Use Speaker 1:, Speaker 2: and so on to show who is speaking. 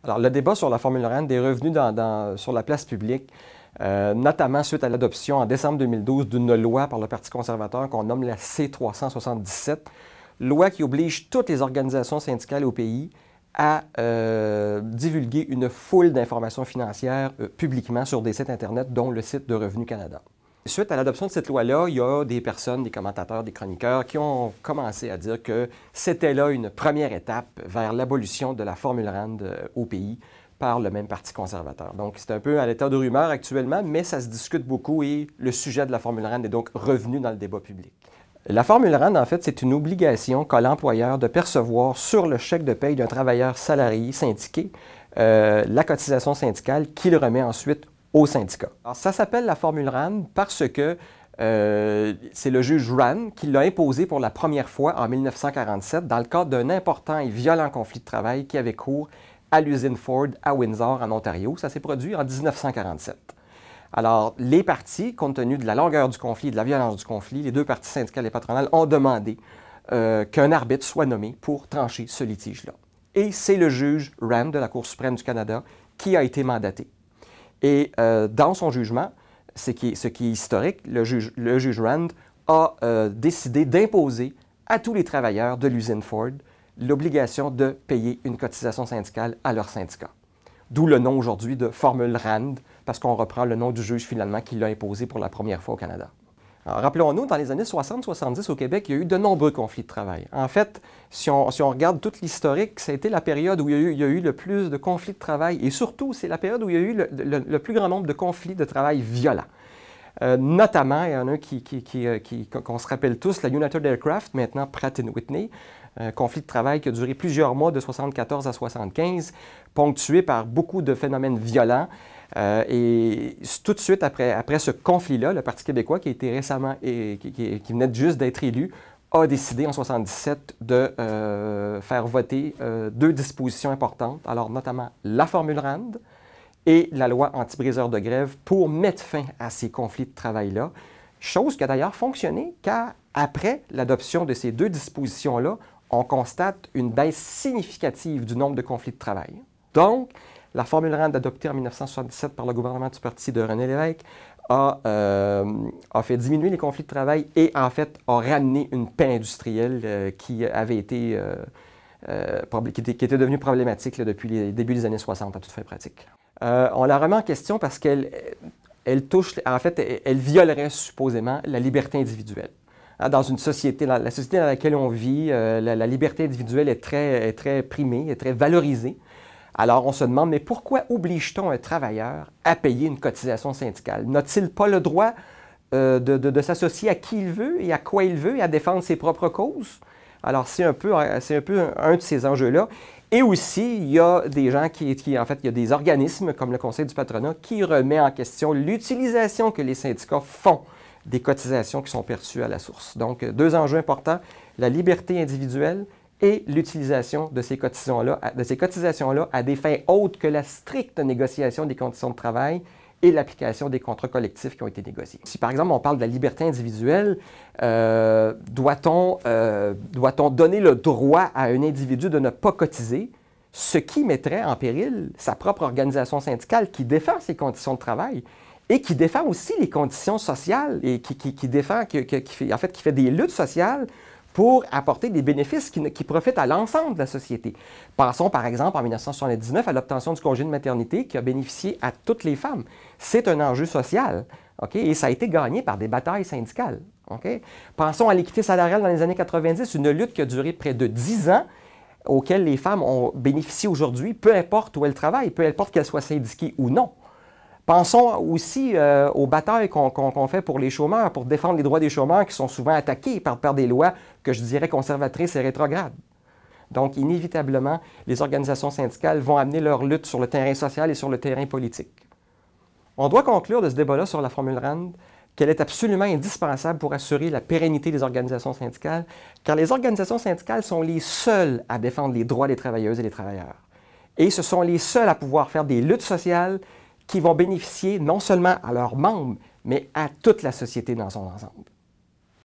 Speaker 1: Alors, le débat sur la formule RAND est revenu sur la place publique, notamment suite à l'adoption en décembre 2012 d'une loi par le Parti conservateur qu'on nomme la C-377, loi qui oblige toutes les organisations syndicales au pays à divulguer une foule d'informations financières publiquement sur des sites Internet, dont le site de Revenu Canada. Suite à l'adoption de cette loi-là, il y a des personnes, des commentateurs, des chroniqueurs qui ont commencé à dire que c'était là une première étape vers l'abolition de la formule RAND au pays par le même Parti conservateur. Donc, c'est un peu à l'état de rumeur actuellement, mais ça se discute beaucoup et le sujet de la formule RAND est donc revenu dans le débat public. La formule RAND, en fait, c'est une obligation qu'a l'employeur de percevoir sur le chèque de paye d'un travailleur salarié syndiqué la cotisation syndicale qu'il remet ensuite au syndicat. Alors, ça s'appelle la formule RAND parce que c'est le juge Rand qui l'a imposé pour la première fois en 1947 dans le cadre d'un important et violent conflit de travail qui avait cours à l'usine Ford à Windsor, en Ontario. Ça s'est produit en 1947. Alors, les partis, compte tenu de la longueur du conflit et de la violence du conflit, les deux partis syndicales et patronales ont demandé qu'un arbitre soit nommé pour trancher ce litige-là. Et c'est le juge Rand de la Cour suprême du Canada qui a été mandaté. Et dans son jugement, ce qui est historique, le juge Rand a décidé d'imposer à tous les travailleurs de l'usine Ford l'obligation de payer une cotisation syndicale à leur syndicat. D'où le nom aujourd'hui de formule RAND, parce qu'on reprend le nom du juge finalement qui l'a imposé pour la première fois au Canada. Rappelons-nous, dans les années 60-70 au Québec, il y a eu de nombreux conflits de travail. En fait, si on regarde toute l'historique, ça a été la période où il y a eu le plus de conflits de travail et surtout, c'est la période où il y a eu le plus grand nombre de conflits de travail violents. Notamment, il y en a un qu'on se rappelle tous, la United Aircraft, maintenant Pratt & Whitney, conflit de travail qui a duré plusieurs mois de 1974 à 1975, ponctué par beaucoup de phénomènes violents. Et tout de suite après ce conflit-là, le Parti québécois, qui a été récemment et qui venait juste d'être élu, a décidé en 1977 de faire voter deux dispositions importantes, alors notamment la formule RAND et la loi anti-briseur de grève pour mettre fin à ces conflits de travail-là, chose qui a d'ailleurs fonctionné car après l'adoption de ces deux dispositions-là, on constate une baisse significative du nombre de conflits de travail. Donc, la formule RAND adoptée en 1977 par le gouvernement du parti de René Lévesque a fait diminuer les conflits de travail et en fait a ramené une paix industrielle qui avait été qui était devenue problématique là, depuis les débuts des années 60 à toute fin pratique. On la remet en question parce qu'elle touche, en fait, elle violerait supposément la liberté individuelle. Dans une société, la société dans laquelle on vit, la liberté individuelle est très primée, est très valorisée. Alors, on se demande, mais pourquoi oblige-t-on un travailleur à payer une cotisation syndicale? N'a-t-il pas le droit de s'associer à qui il veut et à quoi il veut et à défendre ses propres causes? Alors, c'est un peu un de ces enjeux-là. Et aussi, il y a des gens en fait, il y a des organismes comme le Conseil du patronat qui remet en question l'utilisation que les syndicats font des cotisations qui sont perçues à la source. Donc, deux enjeux importants, la liberté individuelle et l'utilisation de ces cotisations-là à des fins autres que la stricte négociation des conditions de travail et l'application des contrats collectifs qui ont été négociés. Si par exemple on parle de la liberté individuelle, doit-on donner le droit à un individu de ne pas cotiser, ce qui mettrait en péril sa propre organisation syndicale qui défend ses conditions de travail et qui défend aussi les conditions sociales et qui fait des luttes sociales pour apporter des bénéfices qui profitent à l'ensemble de la société. Pensons par exemple en 1979 à l'obtention du congé de maternité qui a bénéficié à toutes les femmes. C'est un enjeu social, okay? Et ça a été gagné par des batailles syndicales. Okay? Pensons à l'équité salariale dans les années 90, une lutte qui a duré près de 10 ans, auquel les femmes ont bénéficié aujourd'hui, peu importe où elles travaillent, peu importe qu'elles soient syndiquées ou non. Pensons aussi aux batailles qu'on fait pour les chômeurs, pour défendre les droits des chômeurs qui sont souvent attaqués par des lois que je dirais conservatrices et rétrogrades. Donc, inévitablement, les organisations syndicales vont amener leur lutte sur le terrain social et sur le terrain politique. On doit conclure de ce débat-là sur la formule RAND qu'elle est absolument indispensable pour assurer la pérennité des organisations syndicales, car les organisations syndicales sont les seules à défendre les droits des travailleuses et des travailleurs. Et ce sont les seuls à pouvoir faire des luttes sociales qui vont bénéficier non seulement à leurs membres, mais à toute la société dans son ensemble.